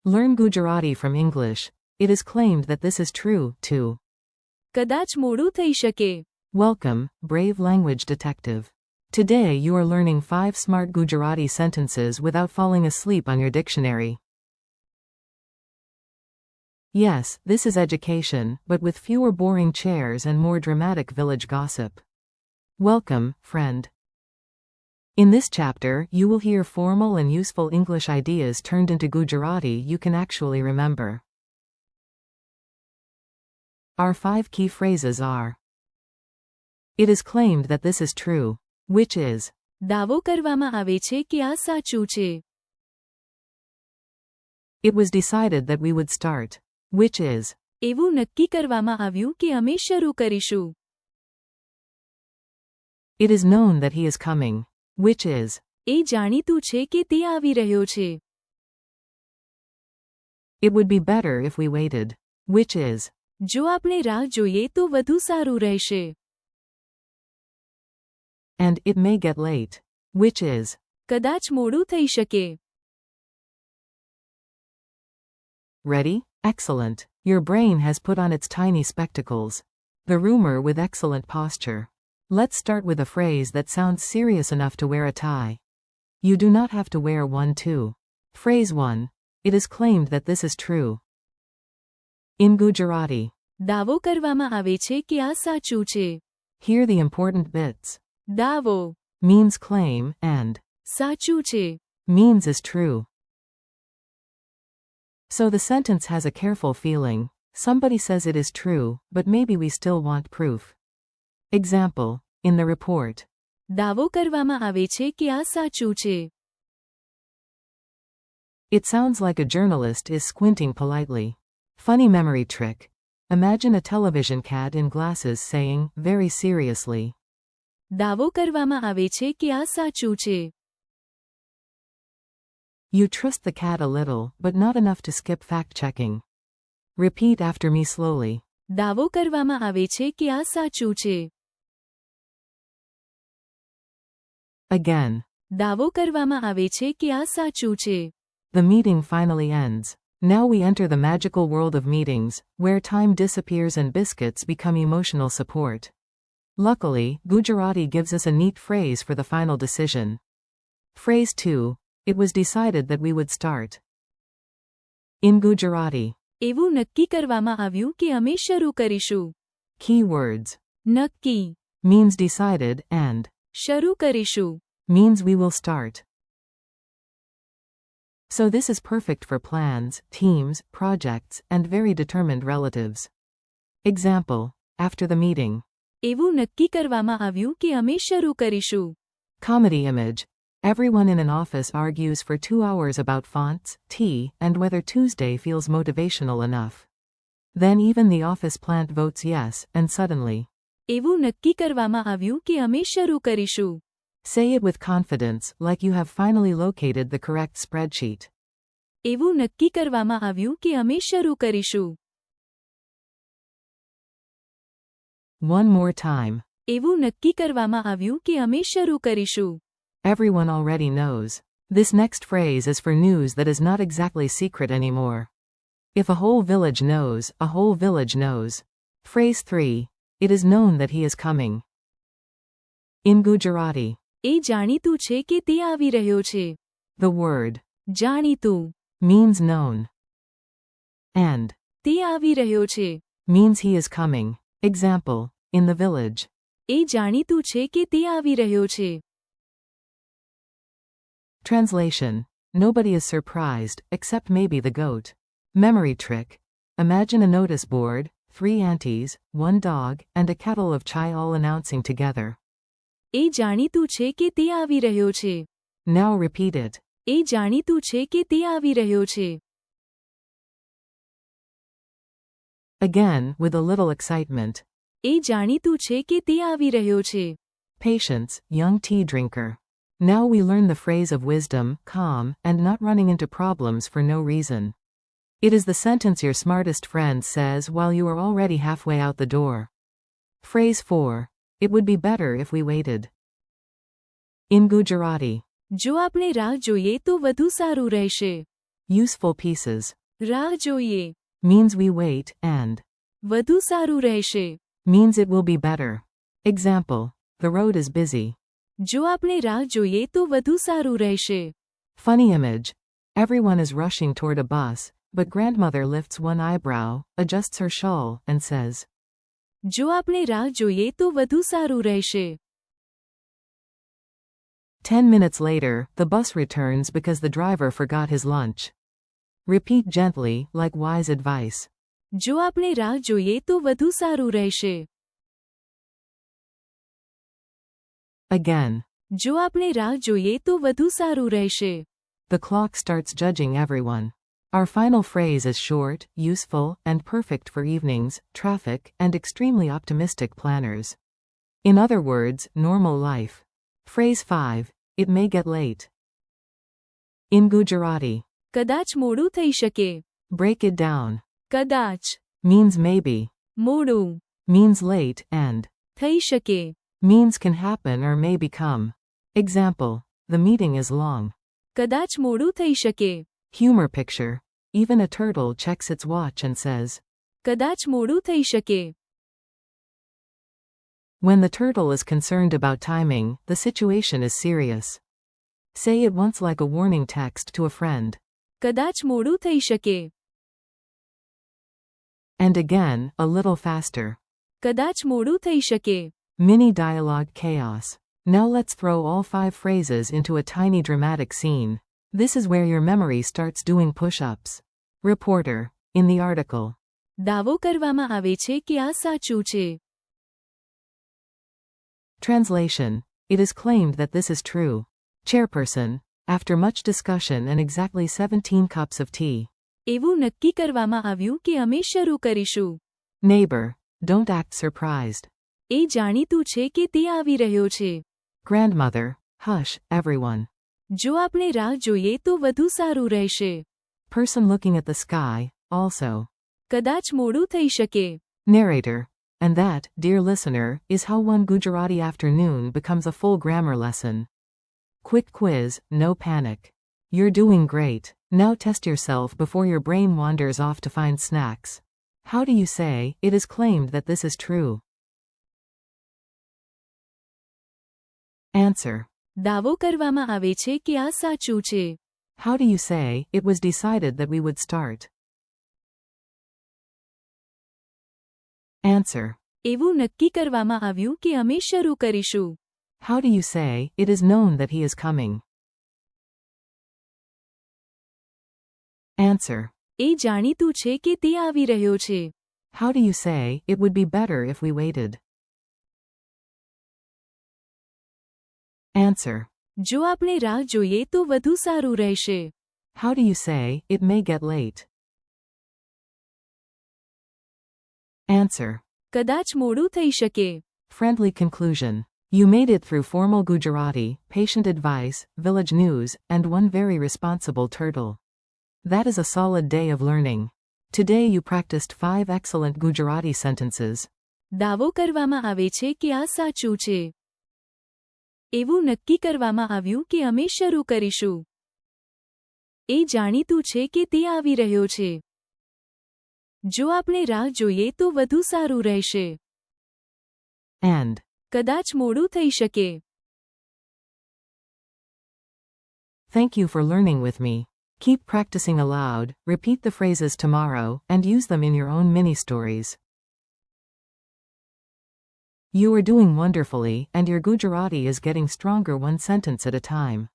Learn Gujarati from English. It is claimed that this is true, too. કદાચ મોડું થઈ શકે. Welcome, brave language detective. Today you are learning 5 smart Gujarati sentences without falling asleep on your dictionary. Yes, this is education, but with fewer boring chairs and more dramatic village gossip. Welcome, friend. In this chapter, you will hear formal and useful English ideas turned into Gujarati you can actually remember. Our 5 key phrases are: It is claimed that this is true, which is દાવો કરવામાં આવે છે કે આ સાચું છે. It was decided that we would start, which is એવું નક્કી કરવામાં આવ્યું કે અમે શરૂ કરીશું. It is known that he is coming, which is એ જાણીતું છે કે તે આવી રહ્યો છે. It would be better if we waited, which is જો આપણે રાહ જોઈએ તો વધુ સારું રહેશે. and it may get late, which is કદાચ મોડું થઈ શકે. Ready? Excellent. Your brain has put on its tiny spectacles. The rumor with excellent posture. Let's start with a phrase that sounds serious enough to wear a tie. You do not have to wear one too. Phrase 1. It is claimed that this is true. In Gujarati. દાવો કરવામાં આવે છે કે આ સાચું છે. Hear the important bits. દાવો Means claim, and સાચું છે. means is true. So the sentence has a careful feeling. Somebody says it is true, but maybe we still want proof. Example. In the report. દાવો કરવામાં આવે છે કે આ સાચું છે. It sounds like a journalist is squinting politely. Funny memory trick. Imagine a television cat in glasses saying, very seriously. દાવો કરવામાં આવે છે કે આ સાચું છે. You trust the cat a little, but not enough to skip fact-checking. Repeat after me slowly. દાવો કરવામાં આવે છે કે આ સાચું છે. Again. દાવો કરવામાં આવે છે કે આ સાચું છે. The meeting finally ends. Now we enter the magical world of meetings, where time disappears and biscuits become emotional support. Luckily, Gujarati gives us a neat phrase for the final decision. Phrase 2. It was decided that we would start. In Gujarati. એવું નક્કી કરવામાં આવ્યું કે અમે શરૂ કરીશું. Key words. નક્કી Means decided, and શરૂ કરીશું. means we will start. So this is perfect for plans, teams, projects, and very determined relatives. Example. After the meeting. એવું નક્કી કરવામાં આવ્યું કે અમે શરૂ કરીશું. Comedy image. Everyone in an office argues for 2 hours about fonts, tea, and whether Tuesday feels motivational enough. Then even the office plant votes yes, and suddenly. એવું નક્કી કરવામાં આવ્યું કે અમે શરૂ કરીશું. Say it with confidence, like you have finally located the correct spreadsheet. એવું નક્કી કરવામાં આવ્યું કે અમે શરૂ કરીશું. One more time. એવું નક્કી કરવામાં આવ્યું કે અમે શરૂ કરીશું. Everyone already knows. This next phrase is for news that is not exactly secret anymore. If a whole village knows, a whole village knows. Phrase 3. It is known that he is coming. In Gujarati. એ જાણીતું છે કે તે આવી રહ્યો છે. The word જાણીતું means known. And તે આવી રહ્યો છે. means he is coming. Example. In the village. એ જાણીતું છે કે તે આવી રહ્યો છે. Translation. Nobody is surprised, except maybe the goat. Memory trick. Imagine a notice board, 3 aunties, 1 dog, and a kettle of chai all announcing together. એ જાણીતું છે કે તે આવી રહ્યો છે. Now repeat it. એ જાણીતું છે કે તે આવી રહ્યો છે. Again, with a little excitement. એ જાણીતું છે કે તે આવી રહ્યો છે. Patience, young tea drinker. Now we learn the phrase of wisdom, calm, and not running into problems for no reason. It is the sentence your smartest friend says while you are already halfway out the door. Phrase 4. It would be better if we waited. In Gujarati. જો આપણે રાહ જોઈએ તો વધુ સારું રહેશે. Useful pieces. રાહ જોઈએ. Means we wait, and વધુ સારું રહેશે. means it will be better. Example. The road is busy. જો આપણે રાહ જોઈએ તો વધુ સારું રહેશે. Funny image. Everyone is rushing toward a bus, but grandmother lifts one eyebrow, adjusts her shawl, and says, જો આપણે રાહ જોઈએ તો વધુ સારું રહેશે. 10 minutes later, the bus returns because the driver forgot his lunch. Repeat gently, like wise advice. જો આપણે રાહ જોઈએ તો વધુ સારું રહેશે. Again. જો આપણે રાહ જોઈએ તો વધુ સારું રહેશે. The clock starts judging everyone. Our final phrase is short, useful, and perfect for evenings, traffic, and extremely optimistic planners. In other words, normal life. Phrase 5. It may get late. In Gujarati. કદાચ મોડું થઈ શકે. Break it down. કદાચ. Means maybe. મોડું. Means late, and થઈ શકે. means can happen or may become. Example. The meeting is long. કદાચ મોડું થઈ શકે. Humor picture. Even a turtle checks its watch and says, કદાચ મોડું થઈ શકે. when the turtle is concerned about timing, the situation is serious. Say it once like a warning text to a friend. કદાચ મોડું થઈ શકે. And again, a little faster. કદાચ મોડું થઈ શકે. Mini dialogue chaos. Now let's throw all 5 phrases into a tiny dramatic scene. This is where your memory starts doing push-ups. Reporter. In the article. દાવો કરવામાં આવે છે કે આ સાચું છે. Translation. It is claimed that this is true. Chairperson. After much discussion and exactly 17 cups of tea. એવું નક્કી કરવામાં આવ્યું કે અમે શરૂ કરીશું. Neighbor. Don't act surprised. એ જાણીતું છે કે તે આવી રહ્યો છે. Grandmother. Hush, everyone. જો આપણે રાહ જોઈએ તો વધુ સારું રહેશે. Person looking at the sky, also. કદાચ મોડું થઈ શકે. Narrator. And that, dear listener, is how one Gujarati afternoon becomes a full grammar lesson. Quick quiz, no panic. You're doing great. Now test yourself before your brain wanders off to find snacks. How do you say, it is claimed that this is true? Answer. દાવો કરવામાં આવે છે કે આ સાચું છે. How do you say, it was decided that we would start? Answer. એવું નક્કી કરવામાં આવ્યું કે અમે શરૂ કરીશું. How do you say, it is known that he is coming? Answer. એ જાણીતું છે કે તે આવી રહ્યો છે. How do you say, it would be better if we waited? Answer. જો આપણે રાહ જોઈએ તો વધુ સારું રહેશે. How do you say, it may get late? Answer. કદાચ મોડું થઈ શકે. Friendly conclusion. You made it through formal Gujarati, patient advice, village news, and one very responsible turtle. That is a solid day of learning. Today you practiced 5 excellent Gujarati sentences. દાવો કરવામાં આવે છે કે આ સાચું છે. એવું નક્કી કરવામાં આવ્યું કે અમે શરૂ કરીશું. એ જાણીતું છે કે તે આવી રહ્યો છે. જો આપણે રાહ જોઈએ તો વધુ સારું રહેશે. And કદાચ મોડું થઈ શકે. thank you for learning with me. Keep practicing aloud, repeat the phrases tomorrow, and use them in your own mini-stories. You are doing wonderfully, and your Gujarati is getting stronger one sentence at a time.